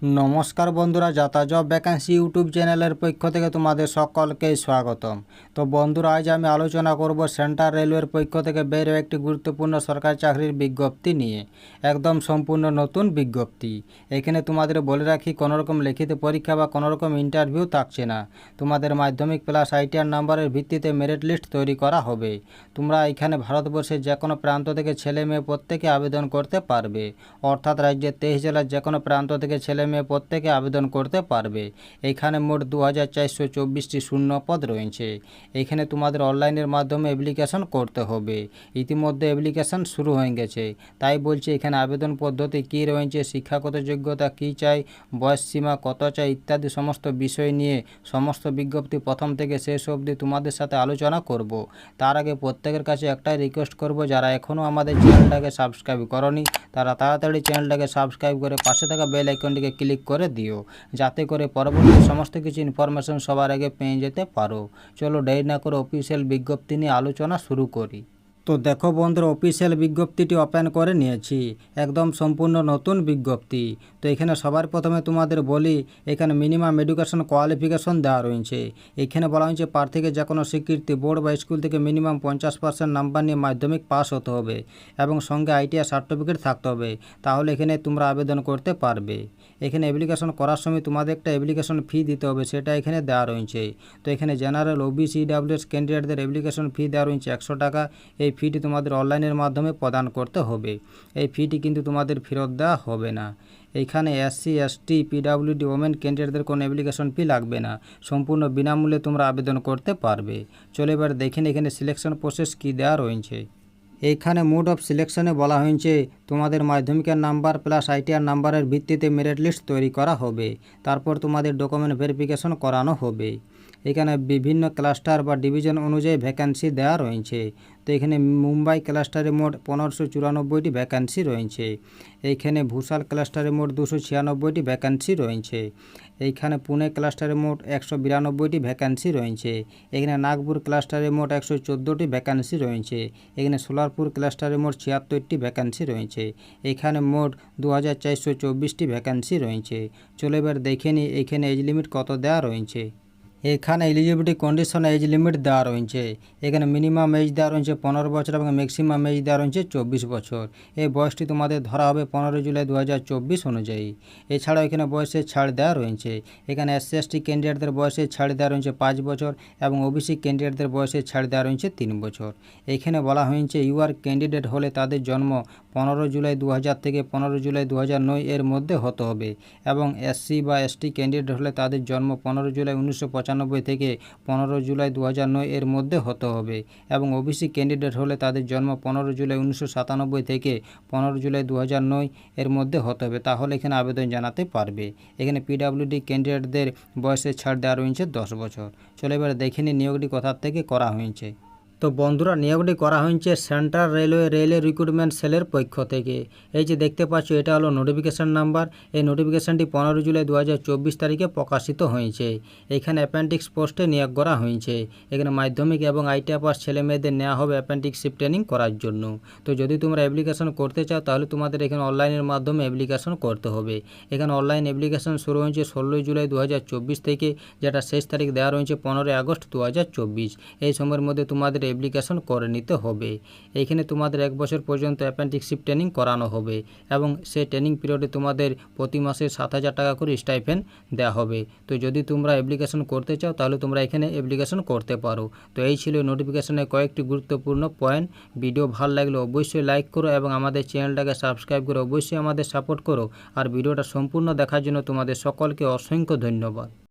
নমস্কার বন্ধুরা, যাতা জব ভ্যাকেন্সি ইউটিউব চ্যানেলের পক্ষ থেকে তোমাদের সকলকে স্বাগতম। তো বন্ধুরা, আজ আমি আলোচনা করব সেন্ট্রাল রেলওয়ের পক্ষ থেকে বের হওয়া একটি গুরুত্বপূর্ণ সরকারি চাকরির বিজ্ঞপ্তি নিয়ে। একদম সম্পূর্ণ নতুন বিজ্ঞপ্তি। এখানে তোমাদের বলে রাখি, কোনোরকম লিখিত পরীক্ষা বা কোনোরকম ইন্টারভিউ থাকছে না। তোমাদের মাধ্যমিক প্লাস আইটিআর নাম্বারের ভিত্তিতে মেরিট লিস্ট তৈরি করা হবে। তোমরা এখানে ভারতবর্ষের যে কোনো প্রান্ত থেকে ছেলে মেয়ে প্রত্যেকে আবেদন করতে পারবে। অর্থাৎ রাজ্যের 23 জেলার যে কোনো প্রান্ত থেকে ছেলে মেয়ে প্রত্যেকে আবেদন করতে পারবে। এখানে মোট 2424টি শূন্য পদ রয়েছে। এখানে তোমাদের অনলাইনের মাধ্যমে অ্যাপ্লিকেশন করতে হবে। ইতিমধ্যে অ্যাপ্লিকেশন শুরু হয়ে গেছে। তাই বলছি, এখানে আবেদন পদ্ধতি কী রয়েছে, শিক্ষাগত যোগ্যতা কী চাই, বয়স সীমা কত চাই ইত্যাদি সমস্ত বিষয় নিয়ে সমস্ত বিজ্ঞপ্তি প্রথম থেকে শেষ অবধি তোমাদের সাথে আলোচনা করব। তার আগে প্রত্যেকের কাছে একটাই রিকোয়েস্ট করব, যারা এখনও আমাদের চ্যানেলটাকে সাবস্ক্রাইব করনি তারা তাড়াতাড়ি চ্যানেলটাকে সাবস্ক্রাইব করে পাশে থাকা বেল আইকনটিকে ক্লিক করে দিও, যাতে করে পরবর্তী সমস্ত কিছু ইনফরমেশন সবার আগে পেয়ে যেতে পারো। চলো দেরি না করে অফিসিয়াল বিজ্ঞপ্তি নিয়ে আলোচনা শুরু করি। তো দেখো বন্ধুরা, অফিসিয়াল বিজ্ঞপ্তিটি ওপেন করে নিয়েছি। একদম সম্পূর্ণ নতুন বিজ্ঞপ্তি। তো এখানে সবার প্রথমে তোমাদের বলি, এখানে মিনিমাম এডুকেশন কোয়ালিফিকেশন দেওয়া রয়েছে। এখানে বলা হয়েছে প্রার্থীকে যে কোনো স্বীকৃতি বোর্ড বা স্কুল থেকে মিনিমাম 50% নাম্বার নিয়ে মাধ্যমিক পাস হতে হবে এবং সঙ্গে আইটিআই সার্টিফিকেট থাকতে হবে, তাহলে এখানে তোমরা আবেদন করতে পারবে। এখানে অ্যাপ্লিকেশন করার সময় তোমাদের একটা অ্যাপ্লিকেশন ফি দিতে হবে, সেটা এখানে দেওয়া রয়েছে। তো এখানে জেনারেল ওবিসি ডাব্লিউএস ক্যান্ডিডেটদের অ্যাপ্লিকেশন ফি দেওয়া রয়েছে 100 টাকা। এই ফিটি তোমাদের অনলাইনের মাধ্যমে প্রদান করতে হবে। এই ফিটি কিন্তু তোমাদের ফেরত দেওয়া হবে না। এইখানে এসসি এসটি পিডাব্লিউডি ওমেন ক্যান্ডিডেটদের কোনো অ্যাপ্লিকেশন ফি লাগবে না, সম্পূর্ণ বিনামূল্যে তোমরা আবেদন করতে পারবে। চলো এবার দেখেন এখানে সিলেকশন প্রসেস কী দেওয়া রয়েছে। এইখানে মোড অফ সিলেকশনে বলা হয়েছে তোমাদের মাধ্যমিকের নাম্বার প্লাস আইটিআর নাম্বারের ভিত্তিতে মেরিট লিস্ট তৈরি করা হবে। তারপর তোমাদের ডকুমেন্ট ভেরিফিকেশন করানো হবে। এখানে বিভিন্ন ক্লাস্টার বা ডিভিশন অনুযায়ী ভ্যাকেন্সি দেওয়া রয়েছে। তো এখানে মুম্বাই ক্লাস্টারে মোট 1594টি ভ্যাকেন্সি রয়েছে। এইখানে ভূষাল ক্লাস্টারে মোট 296টি ভ্যাকেন্সি রয়েছে। এইখানে পুনে ক্লাস্টারে মোট 192টি ভ্যাকেন্সি রয়েছে। এখানে নাগপুর ক্লাস্টারে মোট 114টি ভ্যাকেন্সি রয়েছে। এখানে সোলারপুর ক্লাস্টারে মোট 76টি ভ্যাকেন্সি রয়েছে। এখানে মোট 2424টি ভ্যাকেন্সি রয়েছে। চলো এবার দেখে নিই এখানে এজ লিমিট কত দেওয়া রয়েছে। এখানে এলিজিবিলিটি কন্ডিশন এজ লিমিট দেওয়া রয়েছে। এখানে মিনিমাম এজ দেওয়া রয়েছে 15 বছর এবং ম্যাক্সিমাম এজ দেওয়া রয়েছে 24 বছর। এই বয়সটি তোমাদের ধরা হবে 15 জুলাই 2024 অনুযায়ী। এছাড়াও এখানে বয়সের ছাড় দেওয়া রয়েছে। এখানে এসসি এসটি ক্যান্ডিডেটদের বয়সের ছাড় দেওয়া রয়েছে 5 বছর এবং ওবিসি ক্যান্ডিডেটদের বয়সের ছাড় দেওয়া রয়েছে 3 বছর। এখানে বলা হয়েছে ইউআর ক্যান্ডিডেট হলে তাদের জন্ম 15 জুলাই 2000 থেকে 15 জুলাই 2009 এর মধ্যে হতে হবে এবং এসসি বা এসটি ক্যান্ডিডেট হলে তাদের জন্ম 15 জুলাই 1995 থেকে 15 জুলাই 2009 এর মধ্যে হতে হবে এবং ওবিসি ক্যান্ডিডেট হলে তাদের জন্ম 15 জুলাই 1997 থেকে 15 জুলাই 2009 এর মধ্যে হতে হবে, তাহলে এখানে আবেদন জানাতে পারবে। এখানে পিডাব্লিউডি ক্যান্ডিডেটদের বয়সের ছাড় দেওয়া রয়েছে 10 বছর। চলো এবার দেখে নিই নিয়োগটি কোথা থেকে করা হয়েছে। তো বন্ধুরা, নিয়োগটি করা হয়েছে সেন্ট্রাল রেলওয়ে রিক্রুটমেন্ট সেলের পক্ষ থেকে। এই যে দেখতে পাচ্ছ, এটা হলো নোটিফিকেশান নাম্বার। এই নোটিফিকেশানটি 15 জুলাই 2024 তারিখে প্রকাশিত হয়েছে। এখানে অ্যাপেন্ডিক্স পোস্টে নিয়োগ করা হয়েছে। এখানে মাধ্যমিক এবং আইটিআই পাস ছেলে মেয়েদের নেওয়া হবে অ্যাপেন্ডিক্সশিপ ট্রেনিং করার জন্য। তো যদি তোমরা অ্যাপ্লিকেশন করতে চাও তাহলে তোমাদের এখানে অনলাইনের মাধ্যমে অ্যাপ্লিকেশন করতে হবে। এখানে অনলাইন অ্যাপ্লিকেশন শুরু হয়েছে 16 জুলাই 2024 থেকে, যেটা শেষ তারিখ দেওয়া রয়েছে 15 আগস্ট 2024। এই সময়ের মধ্যে তোমাদের অ্যাপ্লিকেশন করে নিতে হবে। এইখানে তোমাদের 1 বছর পর্যন্ত অ্যাপেন্ডিক্সশিপ ট্রেনিং করানো হবে এবং সেই ট্রেনিং পিরিয়ডে তোমাদের প্রতি মাসে 7,000 টাকা করে স্টাইপেন্ড দেওয়া হবে। তো যদি তোমরা অ্যাপ্লিকেশন করতে চাও তাহলে তোমরা এখানে অ্যাপ্লিকেশন করতে পারো। তো এই ছিল নোটিফিকেশনের কয়েকটি গুরুত্বপূর্ণ পয়েন্ট। ভিডিও ভালো লাগলে অবশ্যই লাইক করো এবং আমাদের চ্যানেলটাকে সাবস্ক্রাইব করে অবশ্যই আমাদের সাপোর্ট করো। আর ভিডিওটা সম্পূর্ণ দেখার জন্য তোমাদের সকলকে অসংখ্য ধন্যবাদ।